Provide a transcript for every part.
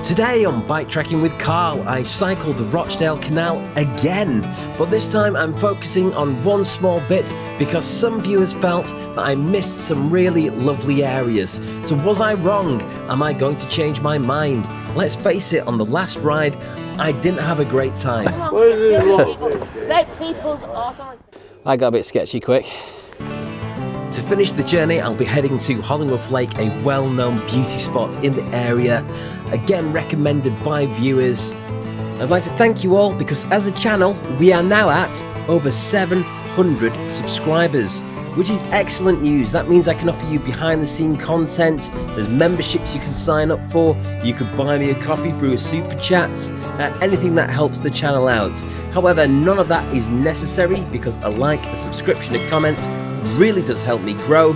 Today on Bike Trekking with Carl, I cycled the Rochdale Canal again, but this time I'm focusing on one small bit because some viewers felt that I missed some really lovely areas. So was I wrong? Am I going to change my mind? Let's face it, on the last ride, I didn't have a great time. I got a bit sketchy quick. To finish the journey, I'll be heading to Hollingworth Lake, a well-known beauty spot in the area, again recommended by viewers. I'd like to thank you all because as a channel, we are now at over 700 subscribers, which is excellent news. That means I can offer you behind-the-scene content. There's memberships you can sign up for. You could buy me a coffee through a super chat, and anything that helps the channel out. However, none of that is necessary because a like, a subscription, a comment really does help me grow.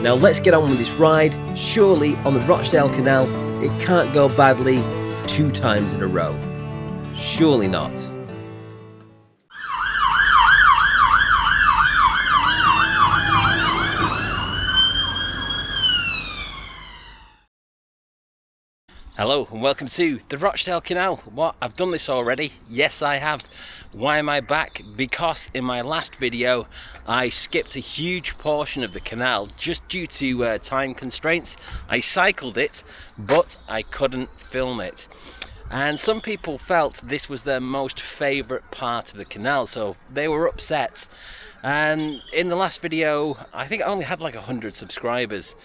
Now let's get on with this ride. Surely on the Rochdale Canal it can't go badly 2 times in a row. Surely not. Hello and welcome to the Rochdale Canal. What? I've done this already? Yes, I have. Why am I back? Because in my last video I skipped a huge portion of the canal just due to time constraints. I cycled it, but I couldn't film it. And some people felt this was their most favourite part of the canal, so they were upset. And in the last video, I think I only had like 100 subscribers.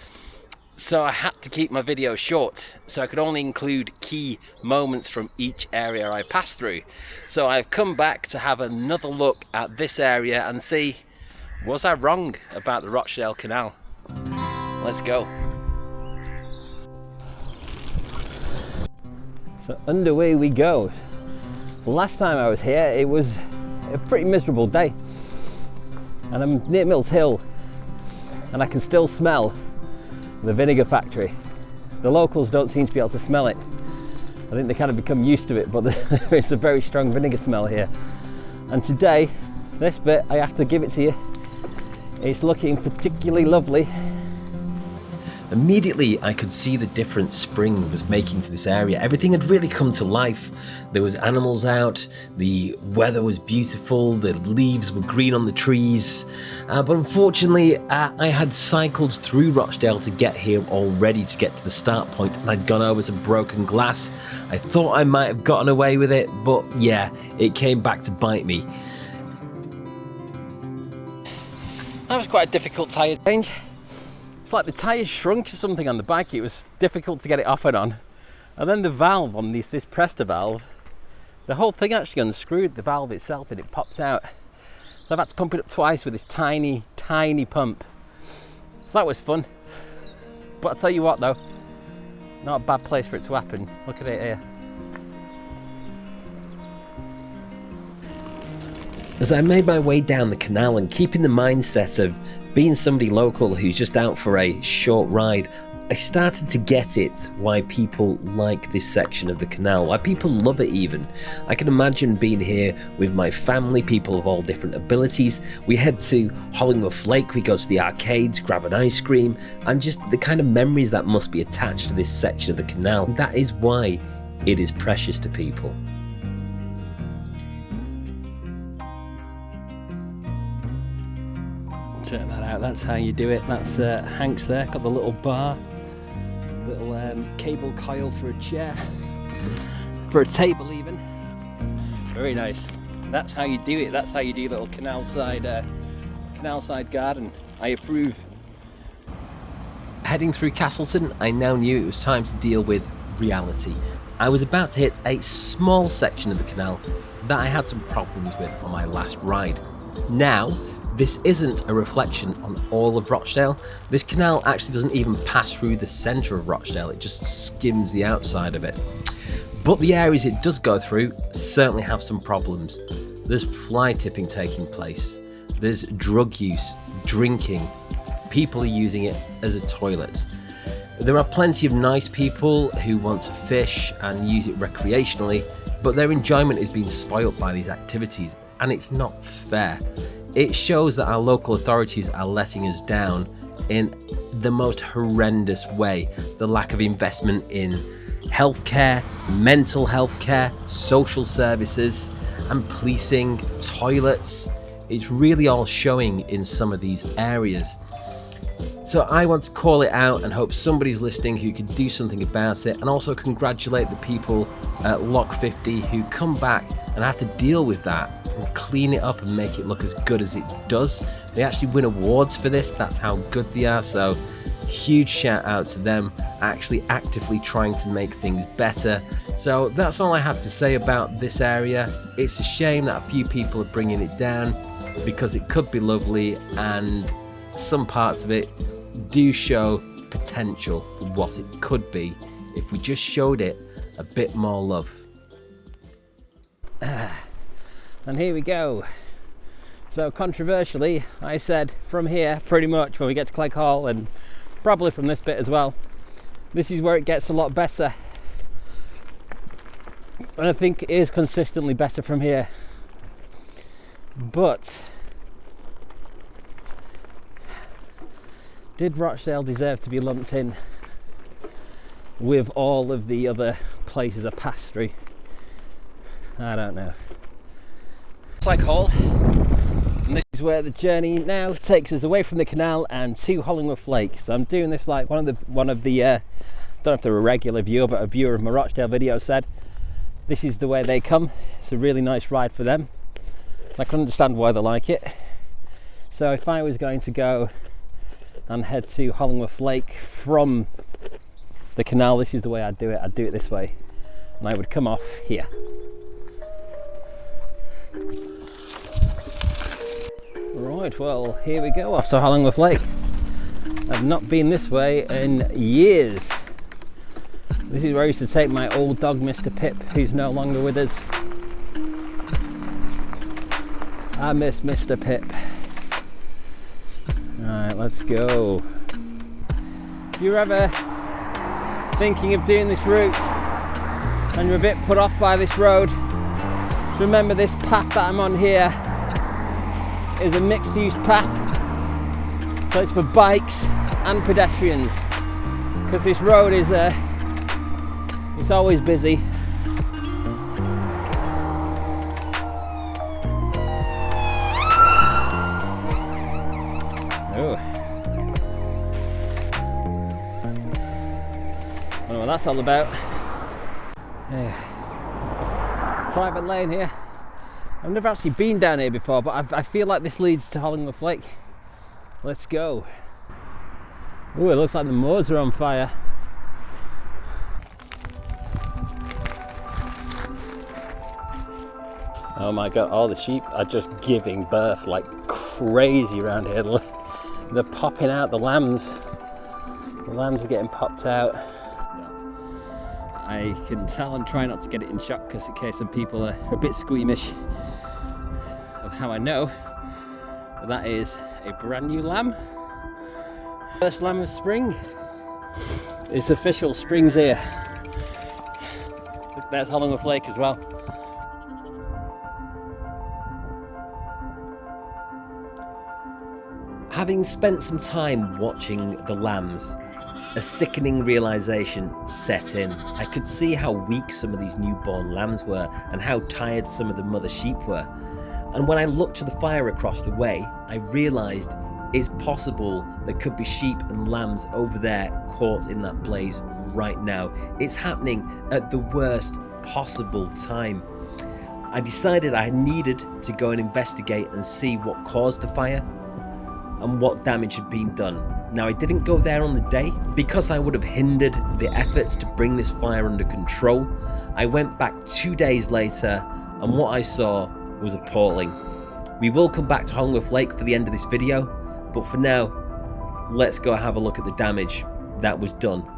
So I had to keep my video short, so I could only include key moments from each area I passed through. So I've come back to have another look at this area and see, was I wrong about the Rochdale Canal? Let's go. So underway we go. The last time I was here, it was a pretty miserable day. And I'm near Mills Hill, and I can still smell the vinegar factory. The locals don't seem to be able to smell it. I think they kind of become used to it, but there's a very strong vinegar smell here. And today, this bit, I have to give it to you, it's looking particularly lovely. Immediately I could see the difference spring was making to this area. Everything had really come to life. There was animals out, the weather was beautiful, the leaves were green on the trees. But unfortunately I had cycled through Rochdale to get here already to get to the start point, and I'd gone over some broken glass. I thought I might have gotten away with it, but yeah, it came back to bite me. That was quite a difficult tyre change. It's like the tyres shrunk or something on the bike. It was difficult to get it off and on. And then the valve on this Presta valve, the whole thing actually unscrewed, the valve itself, and it pops out. So I've had to pump it up twice with this tiny, tiny pump. So that was fun. But I'll tell you what though, not a bad place for it to happen. Look at it here. As I made my way down the canal and keeping the mindset of being somebody local who's just out for a short ride, I started to get it why people like this section of the canal, why people love it even. I can imagine being here with my family, people of all different abilities. We head to Hollingworth Lake, we go to the arcades, grab an ice cream, and just the kind of memories that must be attached to this section of the canal. That is why it is precious to people. Check that out, that's how you do it. That's Hank's there, got the little bar, little cable coil for a chair, for a table even. Very nice. That's how you do it, that's how you do little canal side garden. I approve. Heading through Castleton, I now knew it was time to deal with reality. I was about to hit a small section of the canal that I had some problems with on my last ride. Now, this isn't a reflection on all of Rochdale. This canal actually doesn't even pass through the centre of Rochdale, it just skims the outside of it. But the areas it does go through certainly have some problems. There's fly tipping taking place, there's drug use, drinking, people are using it as a toilet. There are plenty of nice people who want to fish and use it recreationally, but their enjoyment is being spoilt by these activities, and it's not fair. It shows that our local authorities are letting us down in the most horrendous way. The lack of investment in healthcare, mental health care, social services, and policing, toilets. It's really all showing in some of these areas. So I want to call it out and hope somebody's listening who can do something about it, and also congratulate the people at Lock 50 who come back and have to deal with that and clean it up and make it look as good as it does. They actually win awards for this, that's how good they are, so huge shout out to them, actually actively trying to make things better. So that's all I have to say about this area. It's a shame that a few people are bringing it down because it could be lovely, and some parts of it do show potential for what it could be if we just showed it a bit more love. And here we go. So controversially, I said from here, pretty much when we get to Clegg Hall, and probably from this bit as well, this is where it gets a lot better. And I think it is consistently better from here. But did Rochdale deserve to be lumped in with all of the other places I passed through? I don't know. Clegg Hall, and this is where the journey now takes us away from the canal and to Hollingworth Lake. So I'm doing this like one of the I don't know if they're a regular viewer, but a viewer of my Rochdale video said this is the way they come. It's a really nice ride for them. I can understand why they like it. So if I was going to go and head to Hollingworth Lake from the canal, this is the way I'd do it. I'd do it this way, and I would come off here. Right, well, here we go, off to Hollingworth Lake. I've not been this way in years. This is where I used to take my old dog, Mr. Pip, who's no longer with us. I miss Mr. Pip. Alright, let's go. If you're ever thinking of doing this route and you're a bit put off by this road, just remember this path that I'm on here is a mixed use path, so it's for bikes and pedestrians, because this road is it's always busy. Oh, I don't know what that's all about. Private lane here. I've never actually been down here before, but I feel like this leads to Hollingworth Lake. Let's go. Oh, it looks like the moors are on fire. Oh my god, all the sheep are just giving birth like crazy around here. They're popping out, the lambs. The lambs are getting popped out. I can tell I'm trying not to get it in shot, because in case some people are a bit squeamish of how I know. But that is a brand new lamb. First lamb of spring. It's official, spring's here. There's Hollingworth Lake as well. Having spent some time watching the lambs, a sickening realisation set in. I could see how weak some of these newborn lambs were and how tired some of the mother sheep were. And when I looked to the fire across the way, I realised it's possible there could be sheep and lambs over there caught in that blaze right now. It's happening at the worst possible time. I decided I needed to go and investigate and see what caused the fire and what damage had been done. Now, I didn't go there on the day because I would have hindered the efforts to bring this fire under control. I went back 2 days later, and what I saw was appalling. We will come back to Hollingworth Lake for the end of this video, but for now, let's go have a look at the damage that was done.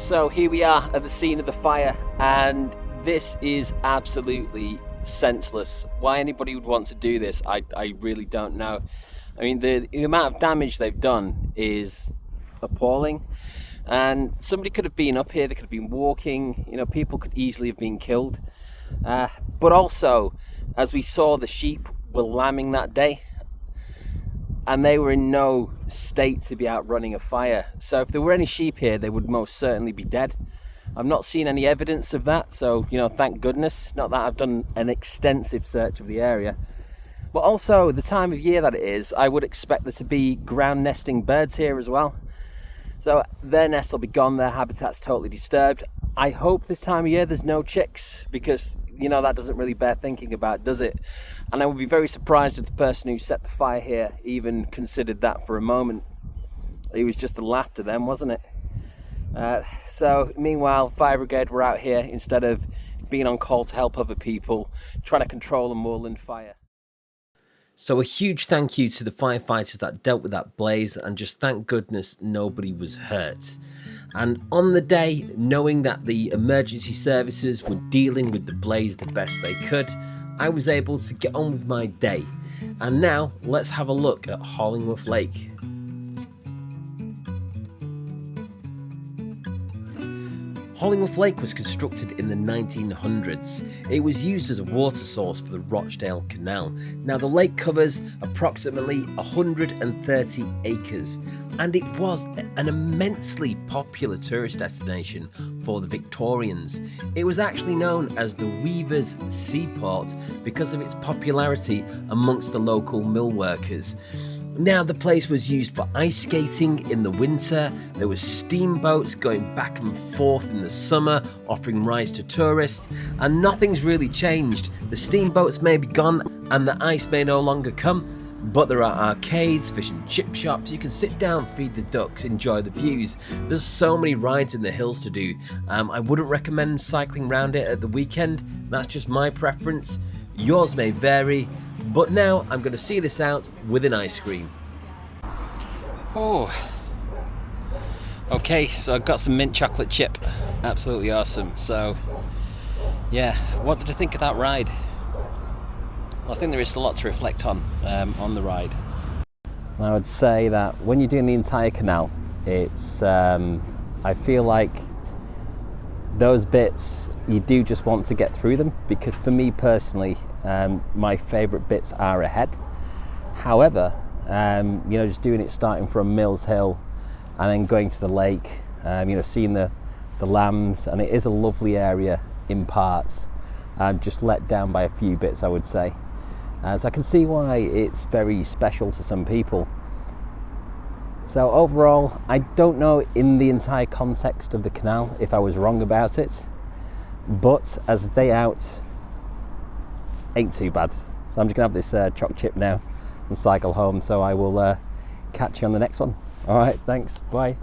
So here we are at the scene of the fire, and this is absolutely senseless. Why anybody would want to do this, I really don't know. I mean, the amount of damage they've done is appalling, and somebody could have been up here, they could have been walking, you know, people could easily have been killed. But also, as we saw, the sheep were lambing that day, and they were in no state to be out running a fire. So if there were any sheep here, they would most certainly be dead. I've not seen any evidence of that, so, you know, thank goodness. Not that I've done an extensive search of the area. But also, the time of year that it is, I would expect there to be ground nesting birds here as well. So their nests will be gone, their habitat's totally disturbed. I hope this time of year there's no chicks, because, you know, that doesn't really bear thinking about, does it? And I would be very surprised if the person who set the fire here even considered that for a moment. It was just a laugh to them, wasn't it? So meanwhile, fire brigade were out here instead of being on call to help other people, trying to control a moorland fire. So a huge thank you to the firefighters that dealt with that blaze, and just thank goodness nobody was hurt. And on the day, knowing that the emergency services were dealing with the blaze the best they could, I was able to get on with my day. And now let's have a look at Hollingworth Lake. Hollingworth Lake was constructed in the 1900s. It was used as a water source for the Rochdale Canal. Now the lake covers approximately 130 acres, and it was an immensely popular tourist destination for the Victorians. It was actually known as the Weavers' Seaport because of its popularity amongst the local mill workers. Now the place was used for ice skating in the winter, there were steamboats going back and forth in the summer offering rides to tourists, and nothing's really changed. The steamboats may be gone and the ice may no longer come, but there are arcades, fish and chip shops, you can sit down, feed the ducks, enjoy the views. There's so many rides in the hills to do. I wouldn't recommend cycling around it at the weekend, that's just my preference. Yours may vary. But now I'm going to see this out with an ice cream. Oh, okay, so I've got some mint chocolate chip. Absolutely awesome. So, yeah, what did I think of that ride? Well, I think there is a lot to reflect on the ride. I would say that when you're doing the entire canal, it's I feel like those bits you do just want to get through them, because for me personally, my favourite bits are ahead. However, you know, just doing it starting from Mills Hill and then going to the lake, you know, seeing the lambs, and it is a lovely area in parts, just let down by a few bits, I would say. So I can see why it's very special to some people. So overall, I don't know in the entire context of the canal if I was wrong about it, but as a day out, ain't too bad. So I'm just gonna have this choc chip now and cycle home, so I will catch you on the next one. All right, thanks, bye.